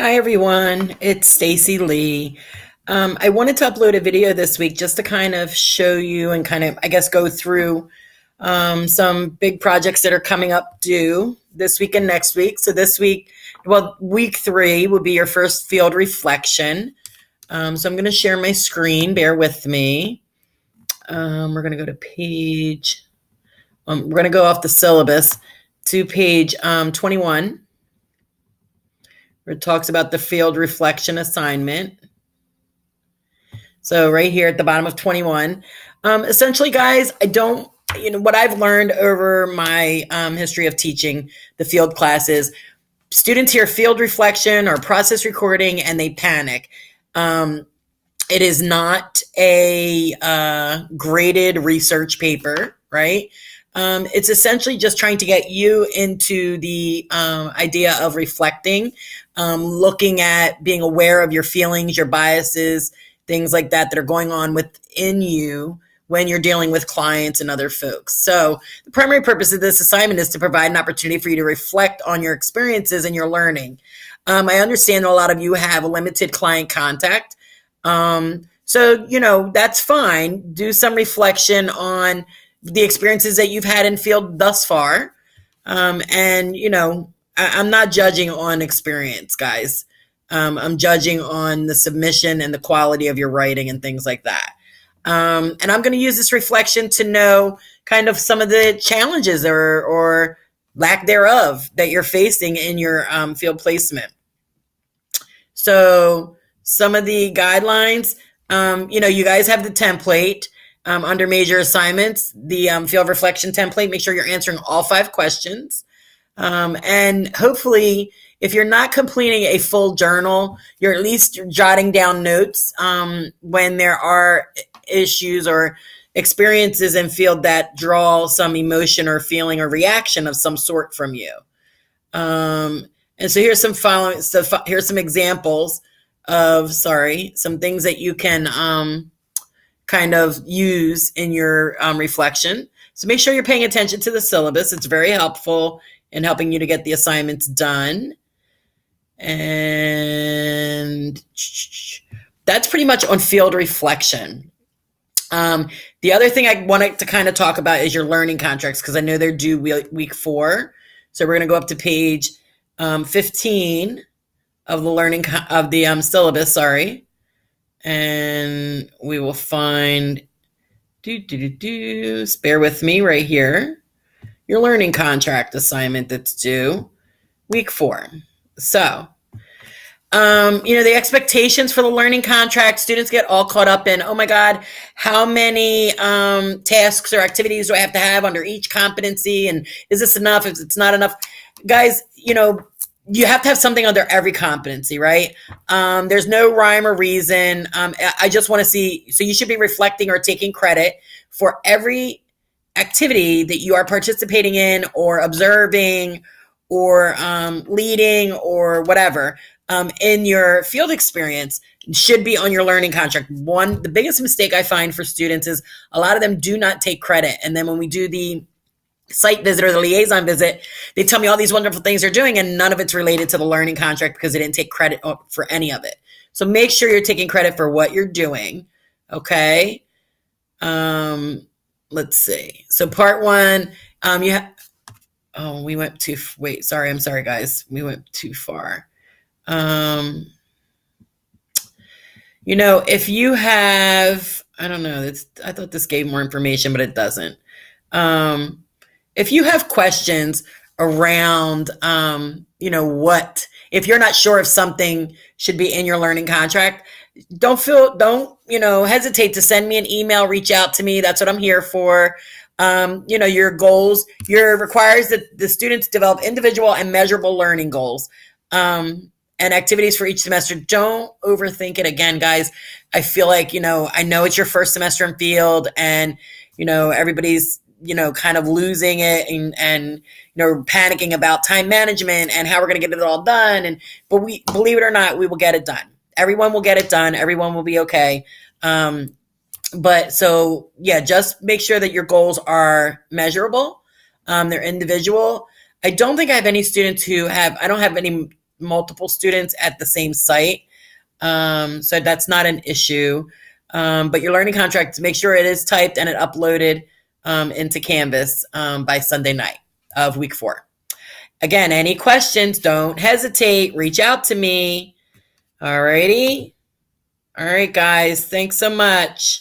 Hi everyone, it's Stacy Lee. I wanted to upload a video this week just to kind of show you and kind of, I guess, go through some big projects that are coming up due this week and next week. So this week, well, week 3 will be your first field reflection. So I'm going to share my screen. Bear with me. We're going to go to page, we're going to go off the syllabus to page 21. Where it talks about the field reflection assignment. So right here at the bottom of 21. Essentially, guys, what I've learned over my history of teaching the field classes, students hear field reflection or process recording and they panic. It is not a graded research paper, right? It's essentially just trying to get you into the idea of reflecting, looking at being aware of your feelings, your biases, things like that are going on within you when you're dealing with clients and other folks. So the primary purpose of this assignment is to provide an opportunity for you to reflect on your experiences and your learning. I understand that a lot of you have a limited client contact. So, that's fine. Do some reflection on the experiences that you've had in field thus far. I'm not judging on experience, guys. I'm judging on the submission and the quality of your writing and things like that. And I'm going to use this reflection to know kind of some of the challenges or lack thereof that you're facing in your field placement. So some of the guidelines, you guys have the template. Under major assignments, the field reflection template, make sure you're answering all 5 questions. And hopefully, if you're not completing a full journal, you're at least jotting down notes when there are issues or experiences in field that draw some emotion or feeling or reaction of some sort from you. And so here's some examples of, some things that you can kind of use in your reflection. So make sure you're paying attention to the syllabus. It's very helpful in helping you to get the assignments done. And that's pretty much on field reflection. The other thing I wanted to kind of talk about is your learning contracts, because I know they're due week 4. So we're going to go up to page 15 of the syllabus, and we will find, bear with me right here, your learning contract assignment that's due week 4. So, the expectations for the learning contract, students get all caught up in, oh my God, how many tasks or activities do I have to have under each competency? And is this enough? If it's not enough, guys, you have to have something under every competency, right? There's no rhyme or reason. I just want to see, so you should be reflecting or taking credit for every activity that you are participating in or observing or leading or whatever in your field experience should be on your learning contract. The biggest mistake I find for students is a lot of them do not take credit. And then when we do the site visit or the liaison visit, they tell me all these wonderful things they're doing and none of it's related to the learning contract because they didn't take credit for any of it. So make sure you're taking credit for what you're doing. Okay. Let's see. So part 1, I'm sorry guys. We went too far. If you have, I don't know, I thought this gave more information, but it doesn't. If you have questions around, if you're not sure if something should be in your learning contract, don't hesitate to send me an email, reach out to me. That's what I'm here for. Your goals, requires that the students develop individual and measurable learning goals, and activities for each semester. Don't overthink it again, guys. I feel like, I know it's your first semester in field and, everybody's, kind of losing it and panicking about time management and how we're going to get it all done. But we, believe it or not, we will get it done. Everyone will get it done. Everyone will be okay. Just make sure that your goals are measurable. They're individual. I don't think I have any students I don't have any multiple students at the same site. So that's not an issue. But your learning contract, make sure it is typed and it uploaded into Canvas by Sunday night of week 4. Again, any questions, don't hesitate. Reach out to me. All righty. All right, guys. Thanks so much.